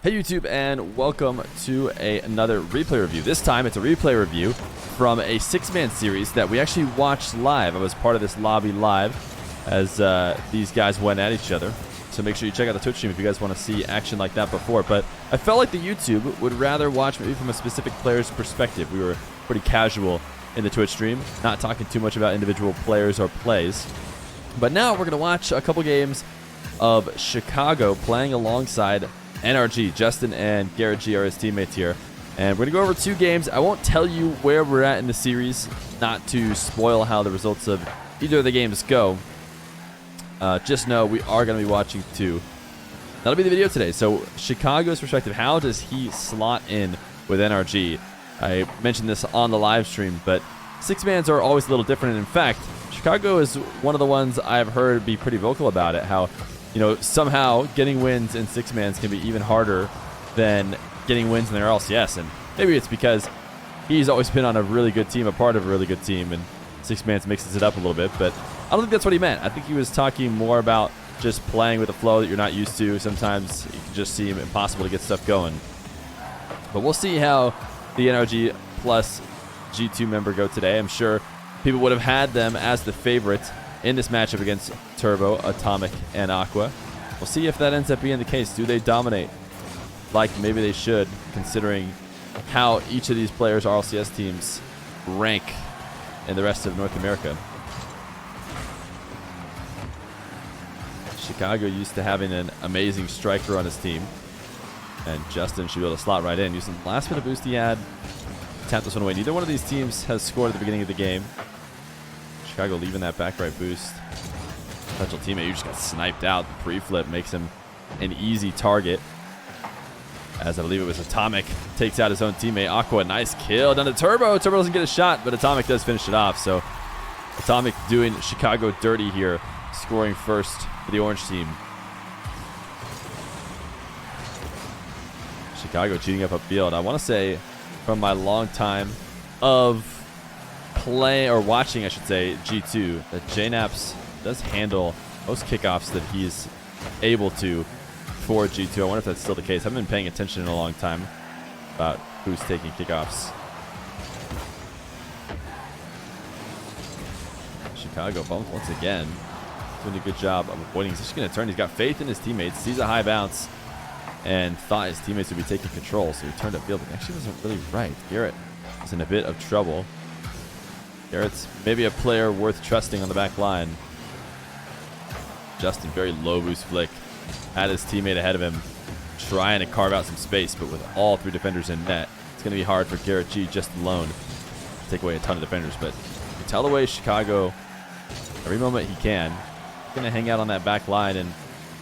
Hey YouTube, and welcome to another replay review. This time it's a replay review from a 6-man series that we actually watched live. I was part of this lobby live as these guys went at each other. So make sure you check out the Twitch stream if you guys want to see action like that before. But I felt like the YouTube would rather watch maybe from a specific player's perspective. We were pretty casual in the Twitch stream, not talking too much about individual players or plays. But now we're going to watch a couple games of Chicago playing alongside NRG. JSTN and GarrettG are his teammates here. And we're going to go over 2 games. I won't tell you where we're at in the series, not to spoil how the results of either of the games go. Just know we are going to be watching 2. That'll be the video today. So Chicago's perspective, how does he slot in with NRG? I mentioned this on the live stream, but 6-mans are always a little different. And in fact, Chicago is one of the ones I've heard be pretty vocal about it, how somehow getting wins in 6-mans can be even harder than getting wins in their RLCS. And maybe it's because he's always been on a really good team, a part of a really good team, and 6-mans mixes it up a little bit. But I don't think that's what he meant. I think he was talking more about just playing with a flow that you're not used to. Sometimes it can just seem impossible to get stuff going. But we'll see how the NRG plus G2 member go today. I'm sure people would have had them as the favorite in this matchup against Turbo, Atomic, and Aqua. We'll see if that ends up being the case. Do they dominate like maybe they should, considering how each of these players' RLCS teams rank in the rest of North America? Chicago used to having an amazing striker on his team, and JSTN should be able to slot right in. Using the last bit of boost he had, tap this one away. Neither one of these teams has scored at the beginning of the game. Chicago leaving that back right boost. Potential teammate who just got sniped out. The pre-flip makes him an easy target, as I believe it was Atomic takes out his own teammate. Aqua, nice kill down to Turbo. Turbo doesn't get a shot, but Atomic does finish it off. So Atomic doing Chicago dirty here, scoring first for the orange team. Chicago cheating up upfield. I want to say, from my long time of play or watching, I should say, G2, that JNaps does handle most kickoffs that he's able to for G2. I wonder if that's still the case. I haven't been paying attention in a long time about who's taking kickoffs. Chicago bumped once again, doing a good job of avoiding. He's just going to turn. He's got faith in his teammates, sees a high bounce, and thought his teammates would be taking control, so he turned upfield, but actually wasn't really right. Garrett is in a bit of trouble. Garrett's maybe a player worth trusting on the back line. JSTN, very low boost flick. Had his teammate ahead of him, trying to carve out some space, but with all 3 defenders in net, it's going to be hard for GarrettG just alone to take away a ton of defenders. But you can tell the way Chicago, every moment he can, he's going to hang out on that back line and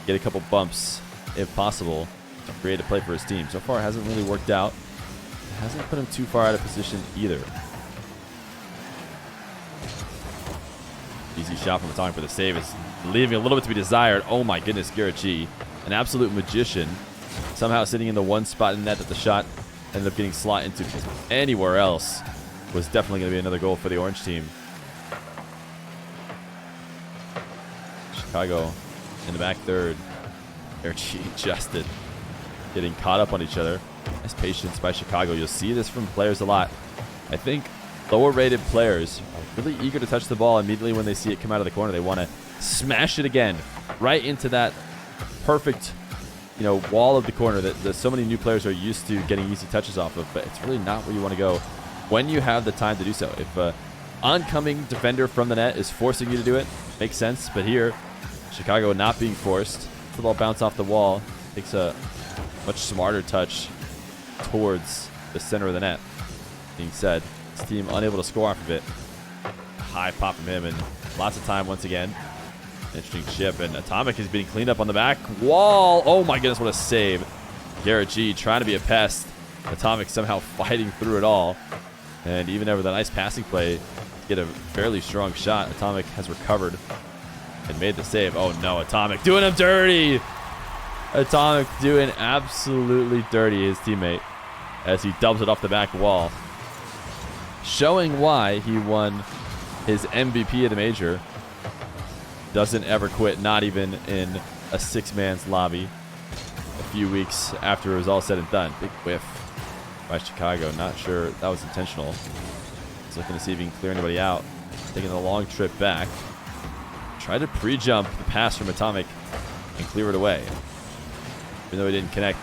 get a couple bumps, if possible, to create a play for his team. So far, it hasn't really worked out. It hasn't put him too far out of position either. Easy shot from Atomic for the save. It's leaving a little bit to be desired. Oh my goodness, GarrettG, an absolute magician. Somehow sitting in the one spot in net that the shot ended up getting slot into, because anywhere else was definitely going to be another goal for the orange team. Chicago in the back third. GarrettG, JSTN getting caught up on each other. Nice patience by Chicago. You'll see this from players a lot. I think lower rated players are really eager to touch the ball immediately when they see it come out of the corner. They want to smash it again right into that perfect wall of the corner that so many new players are used to getting easy touches off of. But it's really not where you want to go when you have the time to do so. If an oncoming defender from the net is forcing you to do it, makes sense. But here, Chicago not being forced, the ball bounce off the wall, takes a much smarter touch towards the center of the net. Being said, his team unable to score off of it. High pop from him, and lots of time once again. Interesting chip, and Atomic is being cleaned up on the back wall. Oh my goodness, what a save. GarrettG trying to be a pest. Atomic somehow fighting through it all. And even over the nice passing play, get a fairly strong shot. Atomic has recovered and made the save. Oh no, Atomic doing him dirty. Atomic doing absolutely dirty his teammate as he dubs it off the back wall. Showing why he won his MVP of the major. Doesn't ever quit, not even in a 6-man's lobby. a few weeks after it was all said and done. Big whiff by Chicago. Not sure that was intentional. He's looking to see if he can clear anybody out. Taking the long trip back. Tried to pre-jump the pass from Atomic and clear it away. Even though he didn't connect.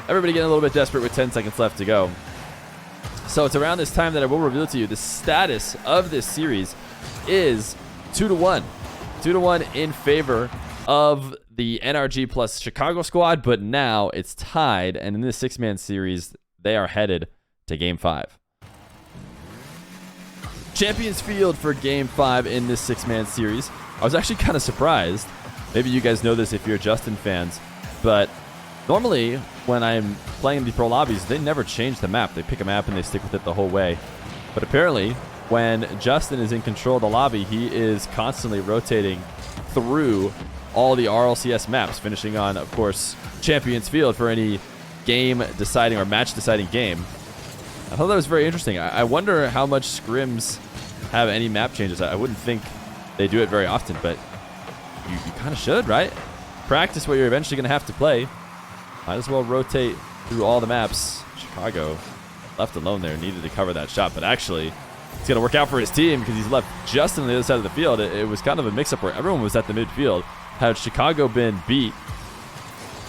Everybody getting a little bit desperate with 10 seconds left to go. So it's around this time that I will reveal to you the status of this series is 2-1. 2-1 in favor of the NRG plus Chicago squad, but now it's tied, and in this 6-man series, they are headed to Game 5. Champions Field for Game 5 in this 6-man series. I was actually kind of surprised. Maybe you guys know this if you're Justin fans, but normally when I'm playing the pro lobbies, they never change the map. They pick a map and they stick with it the whole way. But apparently, when Justin is in control of the lobby, he is constantly rotating through all the RLCS maps, finishing on, of course, Champions Field for any game-deciding or match-deciding game. I thought that was very interesting. I wonder how much scrims have any map changes. I wouldn't think they do it very often, but you kind of should, right? Practice what you're eventually going to have to play. Might as well rotate through all the maps. Chicago, left alone there, needed to cover that shot, but actually, it's going to work out for his team because he's left just on the other side of the field. It was kind of a mix-up where everyone was at the midfield. Had Chicago been beat,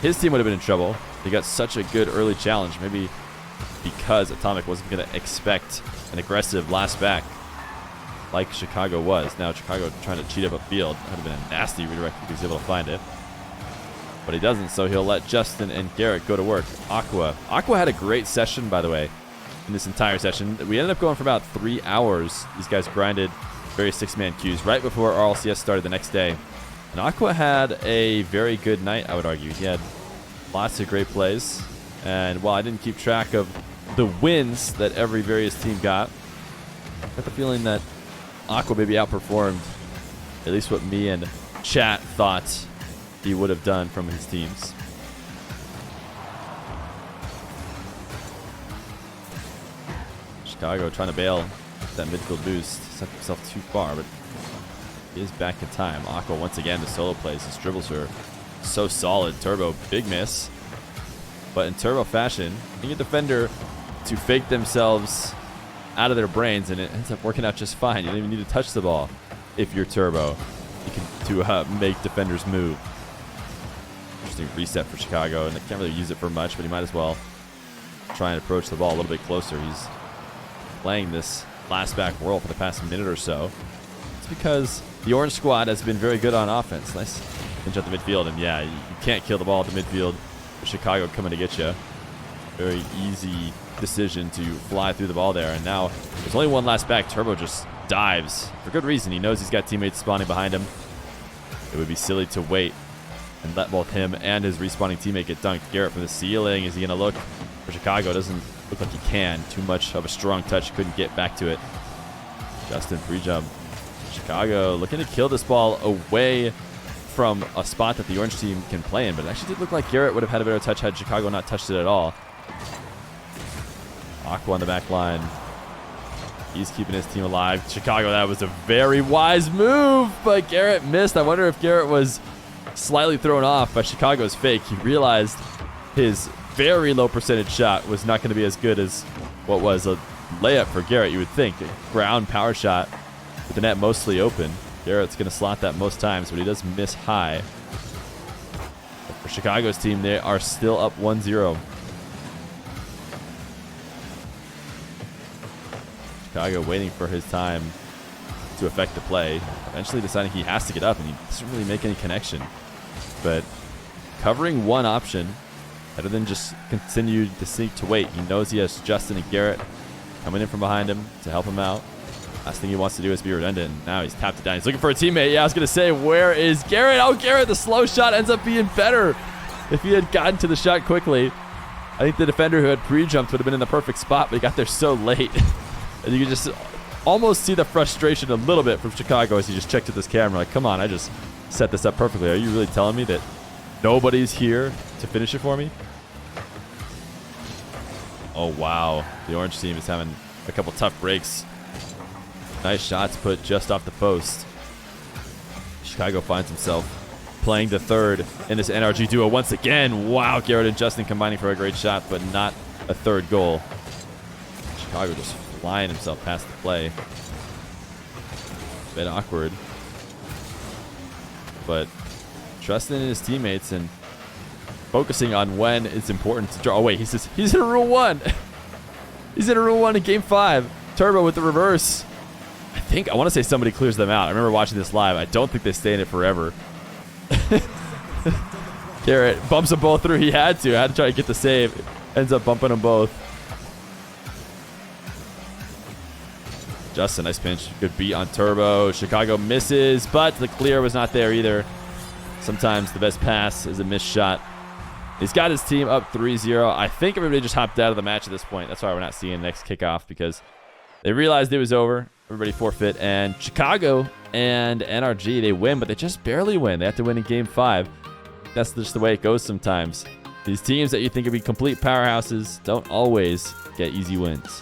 his team would have been in trouble. They got such a good early challenge, maybe because Atomic wasn't going to expect an aggressive last back like Chicago was. Now Chicago trying to cheat up a field. That would have been a nasty redirect if he's able to find it. But he doesn't, so he'll let Justin and Garrett go to work. Aqua had a great session, by the way, in this entire session. We ended up going for about 3 hours. These guys grinded various 6-man queues right before RLCS started the next day. And Aqua had a very good night, I would argue. He had lots of great plays. And while I didn't keep track of the wins that every various team got, I got the feeling that Aqua maybe outperformed at least what me and chat thought he would have done from his teams. Chicago trying to bail that midfield boost. Set himself too far, but he is back in time. Aqua once again the solo plays. His dribbles are so solid. Turbo, big miss. But in Turbo fashion, getting a defender to fake themselves out of their brains, and it ends up working out just fine. You don't even need to touch the ball if you're Turbo. You can make defenders move. Interesting reset for Chicago, and they can't really use it for much, but he might as well try and approach the ball a little bit closer. He's playing this last back role for the past minute or so. It's because the Orange squad has been very good on offense. Nice pinch at the midfield, and yeah, you can't kill the ball at the midfield. Chicago coming to get you. Very easy decision to fly through the ball there, and now there's only one last back. Turbo just dives for good reason. He knows he's got teammates spawning behind him. It would be silly to wait and let both him and his respawning teammate get dunked. Garrett from the ceiling. Is he going to look for Chicago? Doesn't look like he can. Too much of a strong touch. Couldn't get back to it. Justin pre-jump. Chicago looking to kill this ball away from a spot that the Orange team can play in, but it actually did look like Garrett would have had a better touch had Chicago not touched it at all. Aqua on the back line. He's keeping his team alive. Chicago, that was a very wise move, but Garrett missed. I wonder if Garrett was slightly thrown off by Chicago's fake. He realized his very low percentage shot was not going to be as good as what was a layup for Garrett, you would think. A ground power shot with the net mostly open. Garrett's going to slot that most times, but he does miss high. But for Chicago's team, they are still up 1-0. Chicago waiting for his time to affect the play. Eventually deciding he has to get up, and he doesn't really make any connection. But covering one option, better than just continue to seek to wait. He knows he has Justin and Garrett coming in from behind him to help him out. Last thing he wants to do is be redundant. Now he's tapped it down. He's looking for a teammate. Yeah, I was going to say, where is Garrett? Oh, Garrett, the slow shot ends up being better. If he had gotten to the shot quickly, I think the defender who had pre-jumped would have been in the perfect spot, but he got there so late. And you can just almost see the frustration a little bit from Chicago as he just checked at this camera. Like, come on, I just set this up perfectly. Are you really telling me that nobody's here to finish it for me? Oh, wow. The Orange team is having a couple tough breaks. Nice shots put just off the post. Chicago finds himself playing the third in this NRG duo once again. Wow, Garrett and Justin combining for a great shot, but not a third goal. Chicago just flying himself past the play. Bit awkward. But trusting in his teammates and focusing on when it's important to draw. Oh, wait, he's in a Rule 1. He's in a Rule 1 in Game 5. Turbo with the reverse. I want to say somebody clears them out. I remember watching this live. I don't think they stay in it forever. Garrett bumps them both through. He had to try to get the save. Ends up bumping them both. Justin, nice pinch. Good beat on Turbo. Chicago misses, but the clear was not there either. Sometimes the best pass is a missed shot. He's got his team up 3-0. I think everybody just hopped out of the match at this point. That's why we're not seeing the next kickoff, because they realized it was over. Everybody forfeit. And Chicago and NRG, they win, but they just barely win. They have to win in Game 5. That's just the way it goes sometimes. These teams that you think would be complete powerhouses don't always get easy wins.